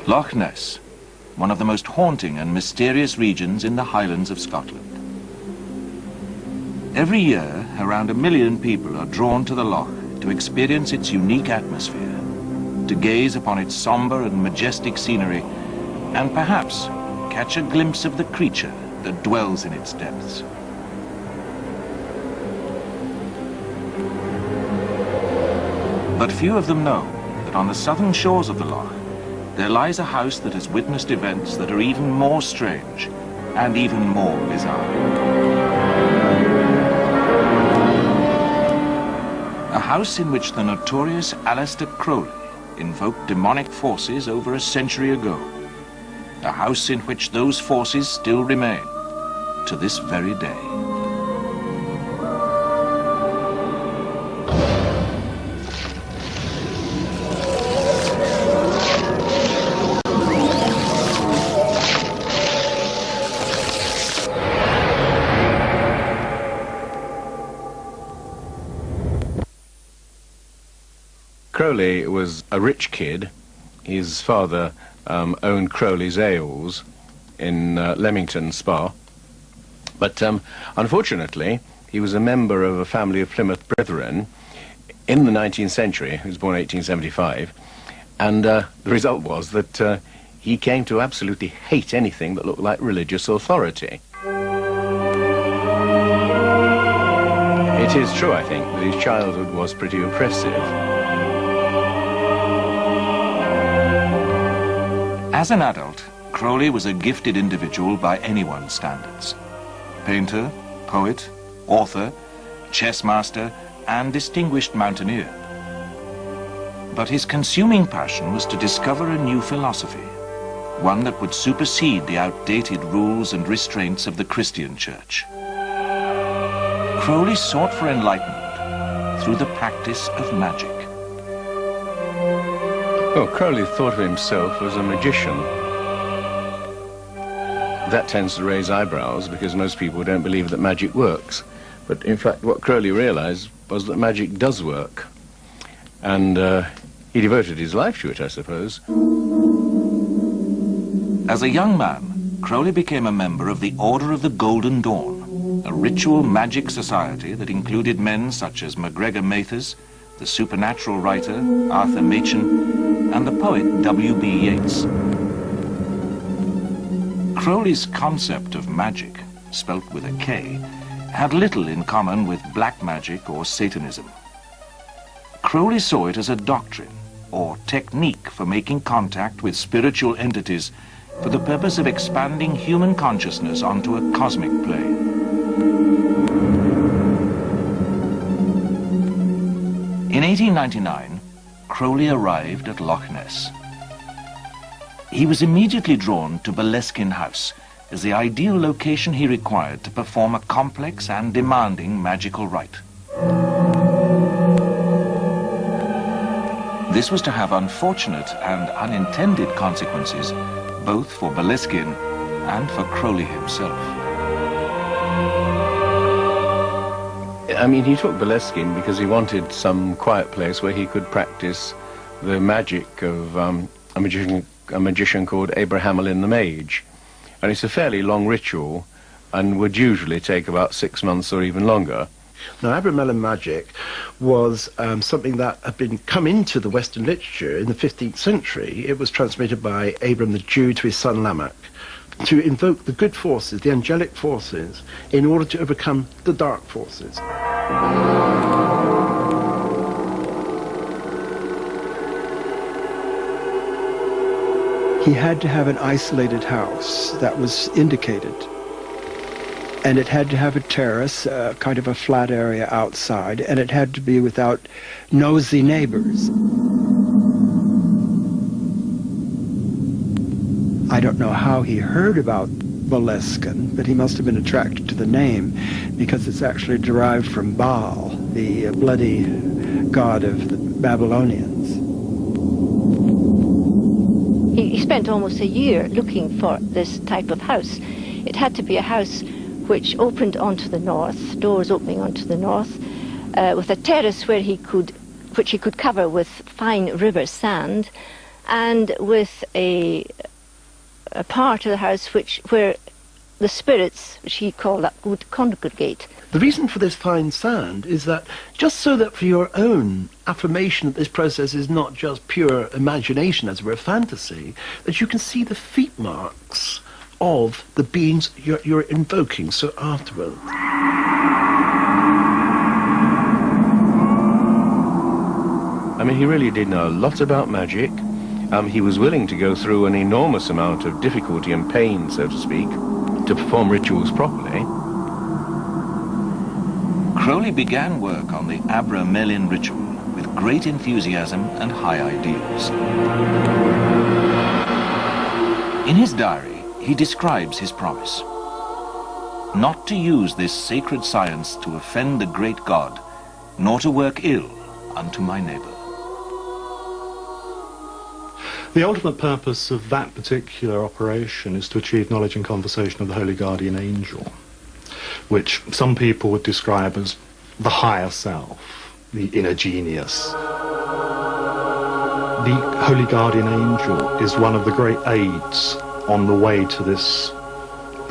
Loch Ness, one of the most haunting and mysterious regions in the Highlands of Scotland. Every year, around 1 million people are drawn to the loch to experience its unique atmosphere, to gaze upon its somber and majestic scenery, and perhaps catch a glimpse of the creature that dwells in its depths. But few of them know that on the southern shores of the loch, there lies a house that has witnessed events that are even more strange and even more bizarre. A house in which the notorious Aleister Crowley invoked demonic forces over a century ago. A house in which those forces still remain to this very day. Crowley was a rich kid. His father owned Crowley's Ales in Leamington Spa. But unfortunately, he was a member of a family of Plymouth Brethren in the 19th century. He was born in 1875. And the result was that he came to absolutely hate anything that looked like religious authority. It is true, I think, that his childhood was pretty oppressive. As an adult, Crowley was a gifted individual by anyone's standards. Painter, poet, author, chess master, and distinguished mountaineer. But his consuming passion was to discover a new philosophy, one that would supersede the outdated rules and restraints of the Christian church. Crowley sought for enlightenment through the practice of magic. Well, Crowley thought of himself as a magician. That tends to raise eyebrows because most people don't believe that magic works. But in fact, what Crowley realized was that magic does work. And he devoted his life to it, I suppose. As a young man, Crowley became a member of the Order of the Golden Dawn, a ritual magic society that included men such as MacGregor Mathers, the supernatural writer Arthur Machen, and the poet W.B. Yeats. Crowley's concept of magic, spelt with a K, had little in common with black magic or Satanism. Crowley saw it as a doctrine or technique for making contact with spiritual entities for the purpose of expanding human consciousness onto a cosmic plane. In 1899, Crowley arrived at Loch Ness. He was immediately drawn to Boleskine House as the ideal location he required to perform a complex and demanding magical rite. This was to have unfortunate and unintended consequences, both for Boleskine and for Crowley himself. I mean, he took Boleskine because he wanted some quiet place where he could practice the magic of a magician called Abraham Lynn the Mage. And it's a fairly long ritual and would usually take about 6 months or even longer. Now, Abramelin magic was something that had come into the Western literature in the 15th century. It was transmitted by Abram the Jew to his son Lamech to invoke the good forces, the angelic forces, in order to overcome the dark forces. He had to have an isolated house that was indicated. And it had to have a terrace, kind of a flat area outside, and it had to be without nosy neighbors. I don't know how he heard about Boleskine, but he must have been attracted to the name because it's actually derived from Baal, the bloody god of the Babylonians. He spent almost a year looking for this type of house. It had to be a house which opened onto the north, doors opening onto the north, with a terrace which he could cover with fine river sand, and with a part of the house where the spirits, which he called that, would congregate. The reason for this fine sand is that, just so that for your own affirmation that this process is not just pure imagination, as it were, fantasy, that you can see the feet marks of the beings you're invoking, so afterwards. I mean, he really did know a lot about magic. He was willing to go through an enormous amount of difficulty and pain, so to speak, to perform rituals properly. Crowley began work on the Abramelin ritual with great enthusiasm and high ideals. In his diary, he describes his promise: not to use this sacred science to offend the great God, nor to work ill unto my neighbor. The ultimate purpose of that particular operation is to achieve knowledge and conversation of the Holy Guardian Angel, which some people would describe as the higher self, the inner genius. The Holy Guardian Angel is one of the great aids on the way to this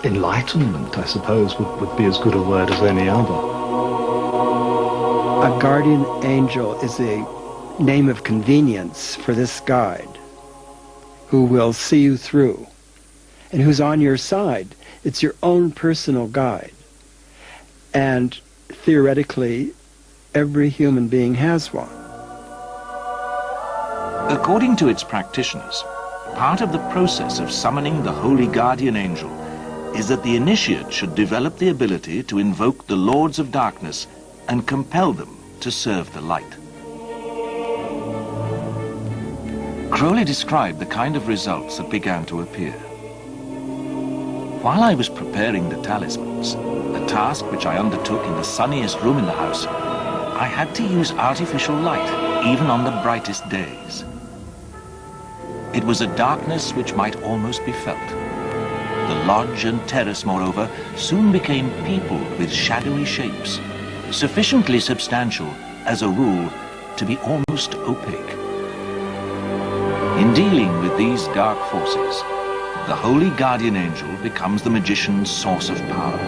enlightenment, I suppose, would be as good a word as any other. A guardian angel is a name of convenience for this guide, who will see you through, and who's on your side. It's your own personal guide. And theoretically, every human being has one. According to its practitioners, part of the process of summoning the Holy Guardian Angel is that the initiate should develop the ability to invoke the Lords of Darkness and compel them to serve the light. Crowley described the kind of results that began to appear. While I was preparing the talismans, a task which I undertook in the sunniest room in the house, I had to use artificial light, even on the brightest days. It was a darkness which might almost be felt. The lodge and terrace, moreover, soon became peopled with shadowy shapes, sufficiently substantial, as a rule, to be almost opaque. In dealing with these dark forces, the Holy Guardian Angel becomes the magician's source of power.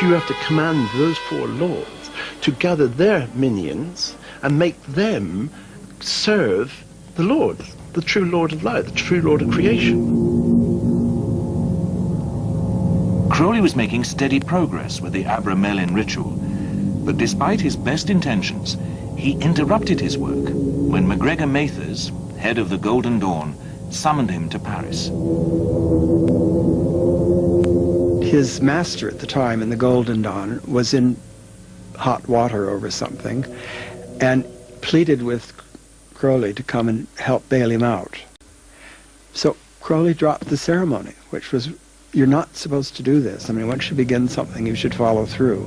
You have to command those four lords to gather their minions and make them serve the Lord, the true Lord of light, the true Lord of creation. Crowley was making steady progress with the Abramelin ritual, but despite his best intentions, he interrupted his work when MacGregor Mathers, head of the Golden Dawn, summoned him to Paris. His master at the time in the Golden Dawn was in hot water over something and pleaded with Crowley to come and help bail him out. So Crowley dropped the ceremony, which was, you're not supposed to do this. I mean, once you begin something, you should follow through.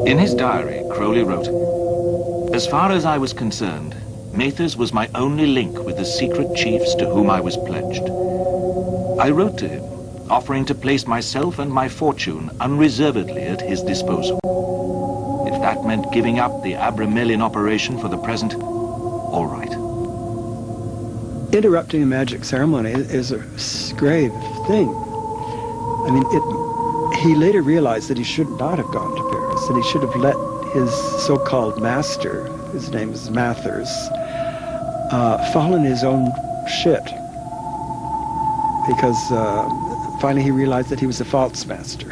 In his diary, Crowley wrote, "As far as I was concerned, Mathers was my only link with the secret chiefs to whom I was pledged. I wrote to him, offering to place myself and my fortune unreservedly at his disposal. If that meant giving up the Abramelin operation for the present, all right." Interrupting a magic ceremony is a grave thing. I mean, he later realized that he should not have gone to Paris, and he should have let his so-called master, his name is Mathers, fall in his own shit. Because finally he realized that he was a false master.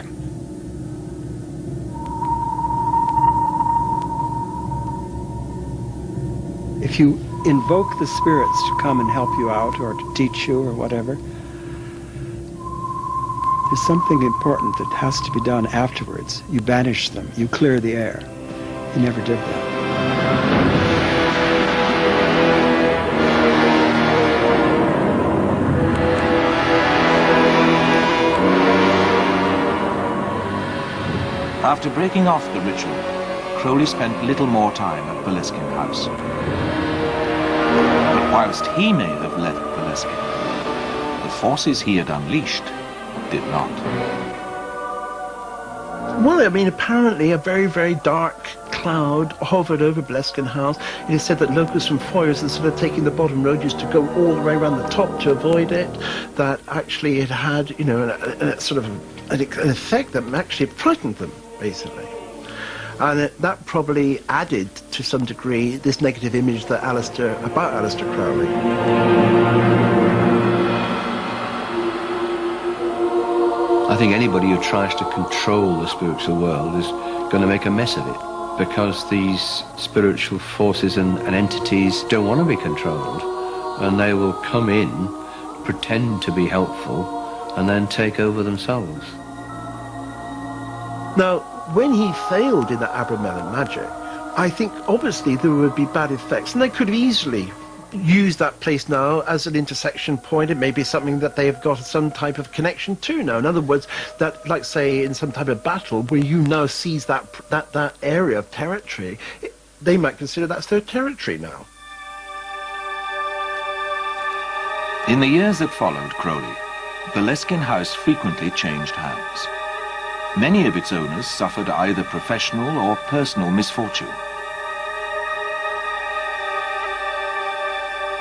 If you invoke the spirits to come and help you out or to teach you or whatever, there's something important that has to be done afterwards. You banish them, you clear the air. He never did that. After breaking off the ritual, Crowley spent little more time at Boleskine House. But whilst he may have left Boleskine, the forces he had unleashed did not. Well, I mean, apparently a very, very dark cloud hovered over Boleskine House. It is said that locusts from foyers, instead of taking the bottom road, used to go all the way around the top to avoid it. That actually it had, you know, a sort of an effect that actually frightened them, basically. And that probably added, to some degree, this negative image that about Aleister Crowley. I think anybody who tries to control the spiritual world is going to make a mess of it, because these spiritual forces and entities don't want to be controlled, and they will come in, pretend to be helpful, and then take over themselves. Now, when he failed in that Abramelin magic, I think obviously there would be bad effects, and they could have easily used that place now as an intersection point. It may be something that they have got some type of connection to now. In other words, that, like say, in some type of battle where you now seize that area of territory, they might consider that's their territory now. In the years that followed Crowley, Boleskine House frequently changed hands. Many of its owners suffered either professional or personal misfortune.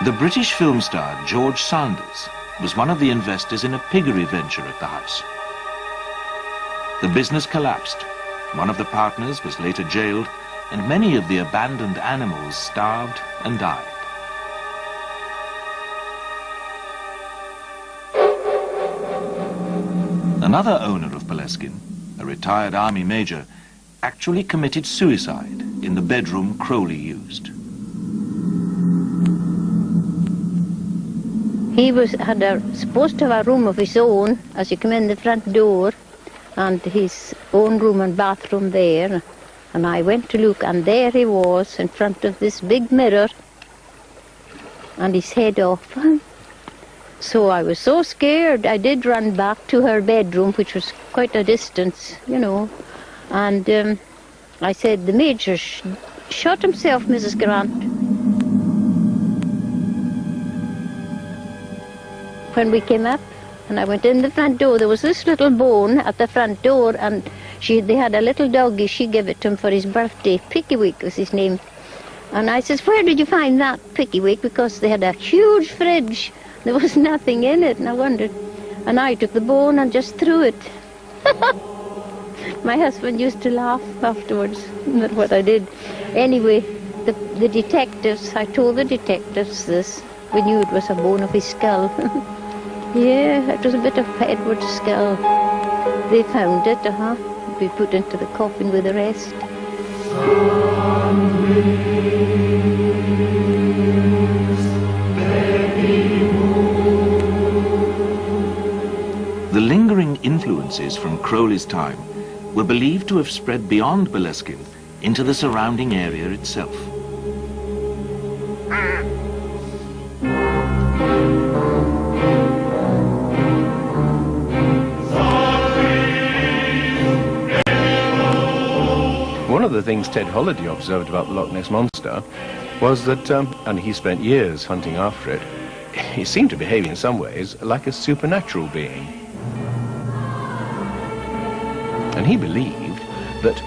The British film star George Sanders was one of the investors in a piggery venture at the house. The business collapsed. One of the partners was later jailed, and many of the abandoned animals starved and died. Another owner of Boleskine, a retired army major, actually committed suicide in the bedroom Crowley used. He supposed to have a room of his own as you come in the front door, and his own room and bathroom there. And I went to look, and there he was in front of this big mirror, and his head off. So I was so scared, I did run back to her bedroom, which was quite a distance, you know. And I said, "The Major shot himself, Mrs. Grant." When we came up, and I went in the front door, there was this little bone at the front door, and they had a little doggy. She gave it to him for his birthday. Pickywick was his name. And I says, "Where did you find that, Pickywick?" Because they had a huge fridge. There was nothing in it, and I wondered. And I took the bone and just threw it. My husband used to laugh afterwards at what I did. Anyway, the detectives, I told the detectives this. We knew it was a bone of his skull. Yeah, it was a bit of Edward's skull. They found it, We put into the coffin with the rest. The lingering influences from Crowley's time were believed to have spread beyond Boleskine into the surrounding area itself. One of the things Ted Holliday observed about the Loch Ness Monster was that, and he spent years hunting after it, he seemed to behave in some ways like a supernatural being. And he believed that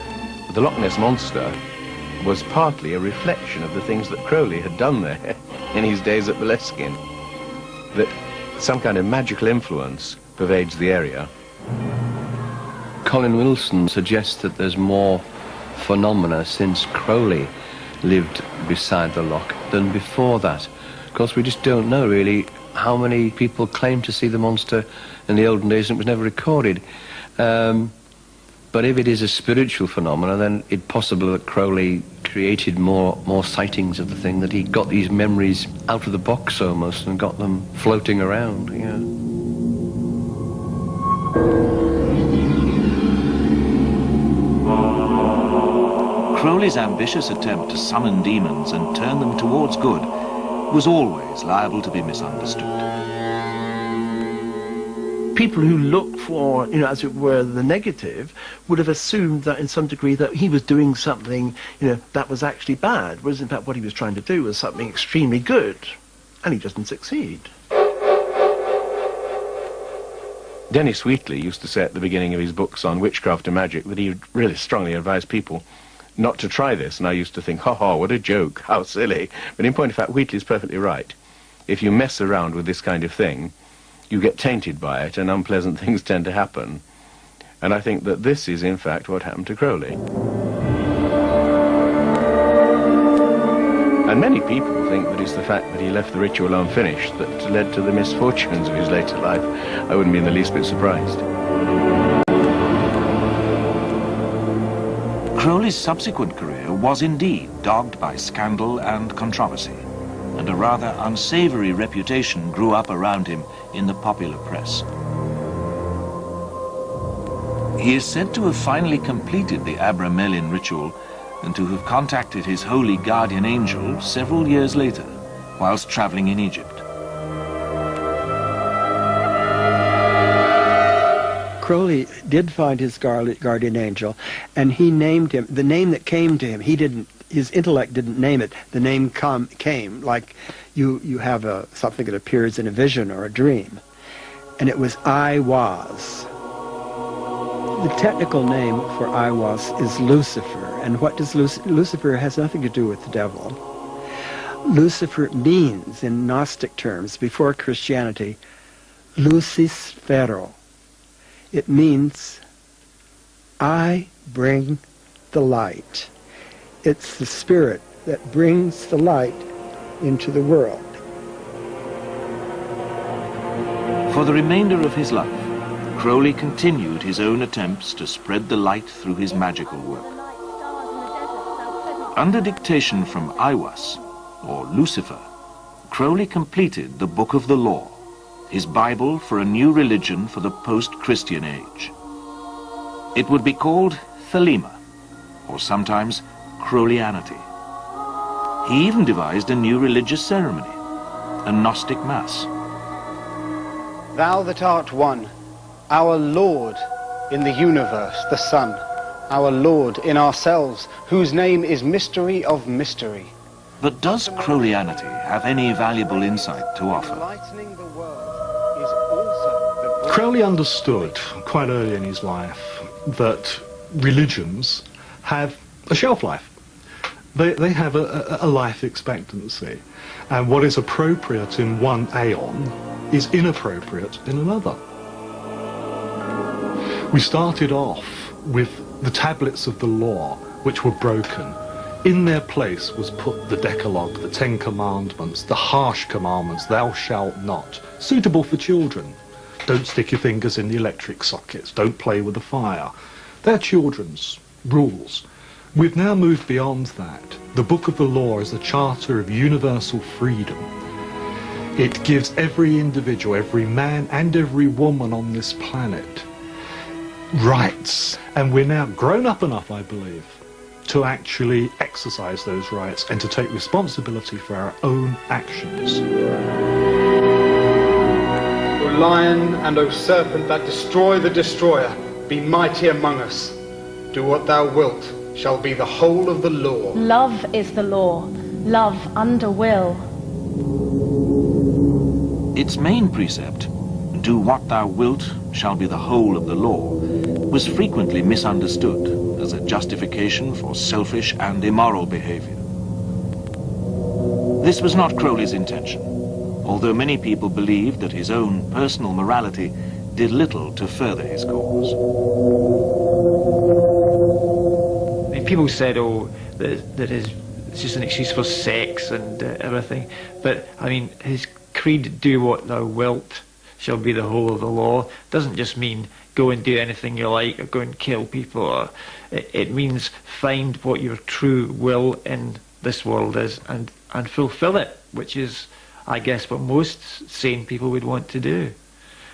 the Loch Ness Monster was partly a reflection of the things that Crowley had done there in his days at Boleskine. That some kind of magical influence pervades the area. Colin Wilson suggests that there's more phenomena since Crowley lived beside the loch than before that. Of course, we just don't know really how many people claimed to see the monster in the olden days, and it was never recorded. But if it is a spiritual phenomenon, then it's possible that Crowley created more sightings of the thing, that he got these memories out of the box almost and got them floating around, yeah. Crowley's ambitious attempt to summon demons and turn them towards good was always liable to be misunderstood. People who look for, as it were, the negative would have assumed that in some degree that he was doing something, that was actually bad, whereas in fact what he was trying to do was something extremely good, and he doesn't succeed. Dennis Wheatley used to say at the beginning of his books on witchcraft and magic that he really strongly advised people not to try this, and I used to think, ha, what a joke, how silly. But in point of fact, Wheatley's perfectly right. If you mess around with this kind of thing, you get tainted by it, and unpleasant things tend to happen. And I think that this is, in fact, what happened to Crowley. And many people think that it's the fact that he left the ritual unfinished that led to the misfortunes of his later life. I wouldn't be in the least bit surprised. Crowley's subsequent career was indeed dogged by scandal and controversy, and a rather unsavory reputation grew up around him in the popular press. He is said to have finally completed the Abramelin ritual and to have contacted his holy guardian angel several years later, whilst traveling in Egypt. Crowley did find his guardian angel, and he named him, the name that came to him, his intellect didn't name it, the name came, like you have something that appears in a vision or a dream. And it was I was. The technical name for I was is Lucifer, and what does Lucifer has nothing to do with the devil. Lucifer means, in Gnostic terms, before Christianity, Lucis Fero. It means, I bring the light. It's the spirit that brings the light into the world. For the remainder of his life, Crowley continued his own attempts to spread the light through his magical work. Under dictation from Aiwas, or Lucifer, Crowley completed the Book of the Law, his Bible for a new religion for the post-Christian age. It would be called Thelema, or sometimes Crowleyanity. He even devised a new religious ceremony, a Gnostic Mass. Thou that art one, our Lord in the universe, the Son, our Lord in ourselves, whose name is mystery of mystery. But does Crowleyanity have any valuable insight to offer? Crowley understood quite early in his life that religions have a shelf life. They have a life expectancy, and what is appropriate in one aeon is inappropriate in another. We started off with the tablets of the law, which were broken. In their place was put the Decalogue, the 10 Commandments, the harsh commandments, thou shalt not, suitable for children. Don't stick your fingers in the electric sockets, don't play with the fire. They're children's rules. We've now moved beyond that. The Book of the Law is a charter of universal freedom. It gives every individual, every man and every woman on this planet rights. And we're now grown up enough, I believe, to actually exercise those rights and to take responsibility for our own actions. O lion and O serpent that destroy the destroyer, be mighty among us. Do what thou wilt, shall be the whole of the law. Love is the law, love under will. Its main precept, do what thou wilt, shall be the whole of the law, was frequently misunderstood as a justification for selfish and immoral behavior. This was not Crowley's intention, although many people believed that his own personal morality did little to further his cause. I mean, people said, oh, that it's just an excuse for sex and everything, but I mean, his creed, do what thou wilt, shall be the whole of the law, doesn't just mean go and do anything you like or go and kill people. Or it means find what your true will in this world is and fulfill it, which is, I guess, what most sane people would want to do.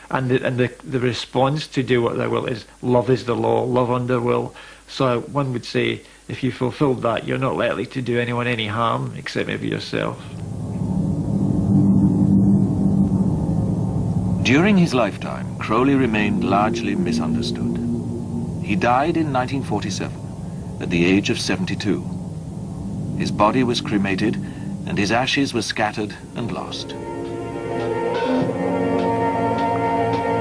And the response to do what thou wilt is love is the law, love under will. So one would say if you fulfilled that, you're not likely to do anyone any harm except maybe yourself. During his lifetime, Crowley remained largely misunderstood. He died in 1947 at the age of 72. His body was cremated and his ashes were scattered and lost.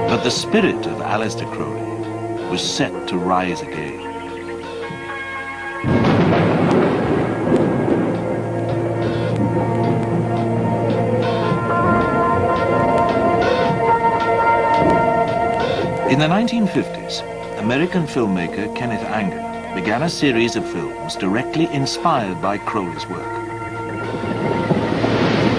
But the spirit of Aleister Crowley was set to rise again. the 1950s, American filmmaker Kenneth Anger began a series of films directly inspired by Crowley's work.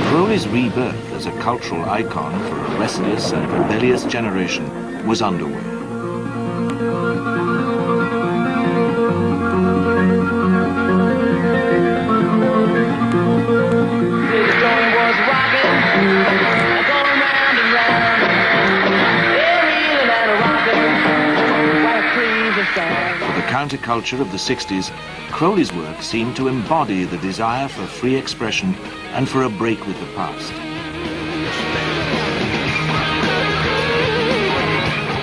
Crowley's rebirth as a cultural icon for a restless and rebellious generation was underway. For the counterculture of the 60s, Crowley's work seemed to embody the desire for free expression and for a break with the past.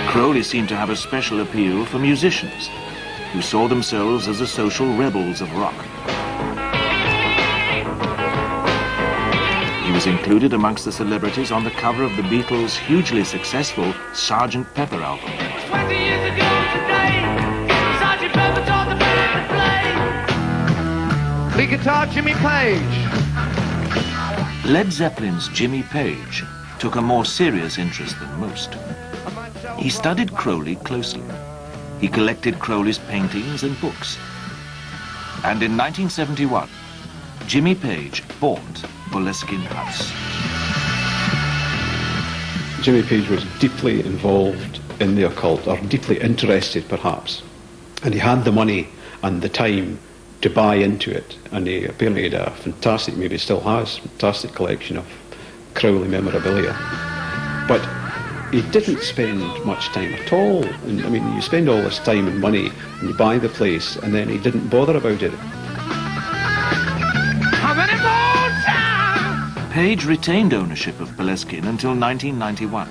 Crowley seemed to have a special appeal for musicians, who saw themselves as the social rebels of rock. He was included amongst the celebrities on the cover of the Beatles' hugely successful Sgt. Pepper album. 20 years ago today, Sgt. Pepper taught the band to play. Lead guitar, Jimmy Page. Led Zeppelin's Jimmy Page took a more serious interest than most. He studied Crowley closely. He collected Crowley's paintings and books. And in 1971, Jimmy Page bought Boleskine House. Jimmy Page was deeply involved in the occult, or deeply interested perhaps, and he had the money and the time to buy into it, and he apparently had a fantastic, maybe still has, fantastic collection of Crowley memorabilia. But he didn't spend much time at all. And I mean, you spend all this time and money and you buy the place, and then he didn't bother about it. How many more times? Page retained ownership of Boleskine until 1991,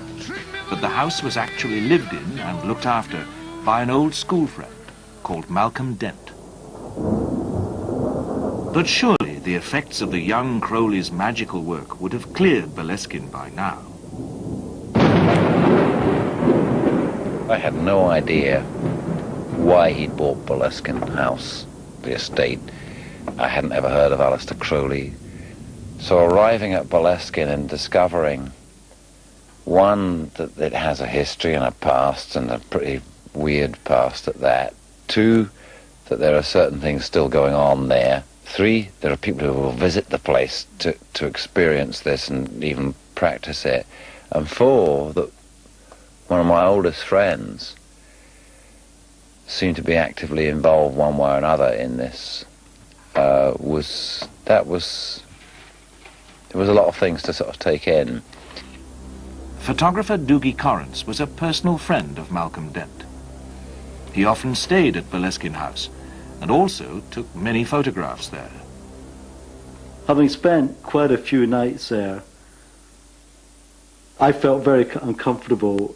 but the house was actually lived in and looked after by an old school friend called Malcolm Dent. But surely the effects of the young Crowley's magical work would have cleared Boleskine by now. I had no idea why he'd bought Boleskine House, the estate. I hadn't ever heard of Aleister Crowley. So arriving at Boleskine and discovering, one, that it has a history and a past, and a pretty weird past at that. Two, that there are certain things still going on there. Three, there are people who will visit the place to experience this and even practice it. And four, that one of my oldest friends seemed to be actively involved one way or another in this. There was a lot of things to sort of take in. Photographer Doogie Correns was a personal friend of Malcolm Dent. He often stayed at Boleskine House and also took many photographs there. Having spent quite a few nights there, I felt very uncomfortable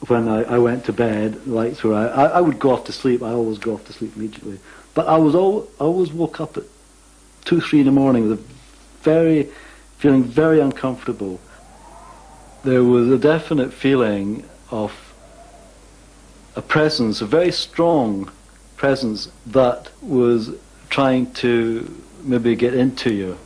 when I went to bed. The lights were out. I would go off to sleep. I always go off to sleep immediately. But I always woke up at 2, 3 in the morning with feeling very uncomfortable. There was a definite feeling of a presence, a very strong presence that was trying to maybe get into you.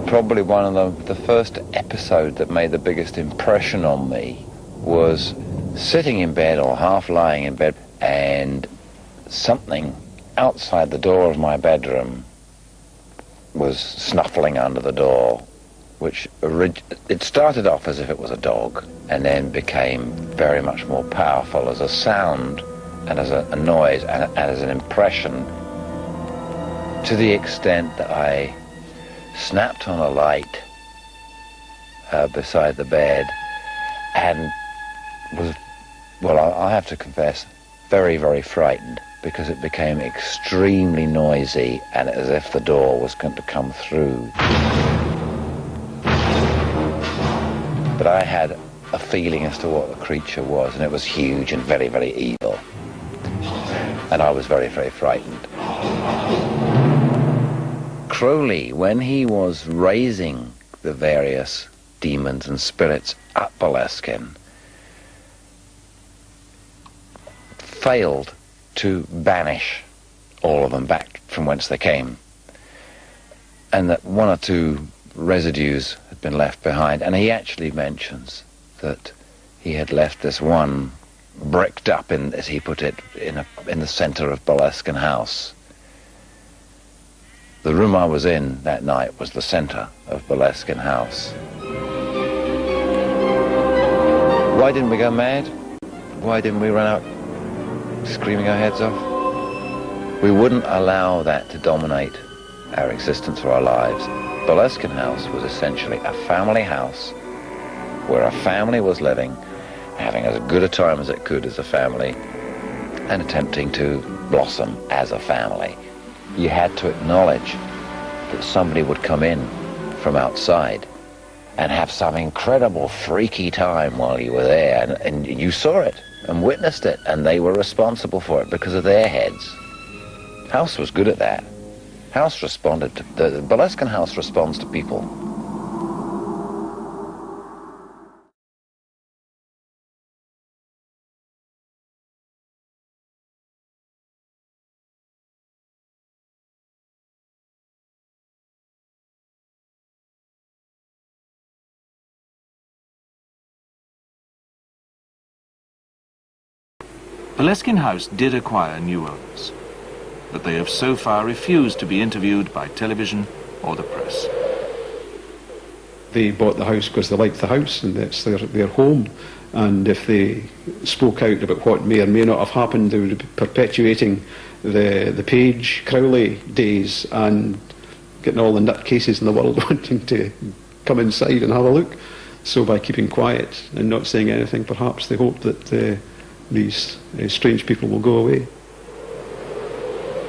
Probably one of the first episode that made the biggest impression on me was sitting in bed or half lying in bed, and something outside the door of my bedroom was snuffling under the door, which it started off as if it was a dog and then became very much more powerful as a sound and as a noise and as an impression, to the extent that I snapped on a light beside the bed and was, well, I have to confess, very, very frightened, because it became extremely noisy and as if the door was going to come through. But I had a feeling as to what the creature was, and it was huge and very, very evil. And I was very, very frightened. Crowley, when he was raising the various demons and spirits at Boleskine, failed to banish all of them back from whence they came, and that one or two residues been left behind. And he actually mentions that he had left this one bricked up, as he put it, in the centre of Boleskine House. The room I was in that night was the centre of Boleskine House. Why didn't we go mad? Why didn't we run out screaming our heads off? We wouldn't allow that to dominate our existence or our lives. Boleskine House was essentially a family house where a family was living, having as good a time as it could as a family, and attempting to blossom as a family. You had to acknowledge that somebody would come in from outside and have some incredible freaky time while you were there, and you saw it and witnessed it, and they were responsible for it because of their heads. House was good at that. House responded to, the Boleskine House responds to people. Boleskine House did acquire new owners, but they have so far refused to be interviewed by television or the press. They bought the house because they liked the house and it's their home, and if they spoke out about what may or may not have happened, they would be perpetuating the Page Crowley days and getting all the nutcases in the world wanting to come inside and have a look. So by keeping quiet and not saying anything, perhaps they hope that these strange people will go away.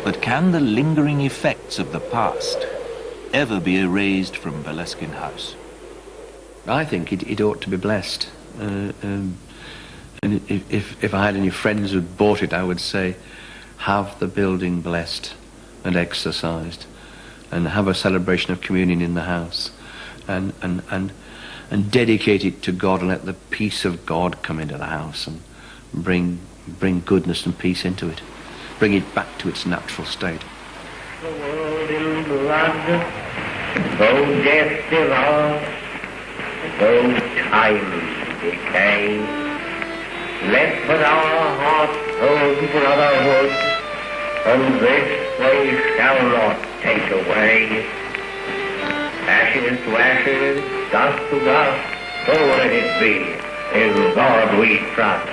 But can the lingering effects of the past ever be erased from Boleskine House? I think it ought to be blessed. And if I had any friends who'd bought it, I would say, have the building blessed and exercised, and have a celebration of communion in the house, and dedicate it to God, and let the peace of God come into the house and bring goodness and peace into it. Bring it back to its natural state. The world in blood, though death devour, though time decay, let but our hearts hold brotherhood, and this they shall not take away. Ashes to ashes, dust to dust, so let it be. In God we trust.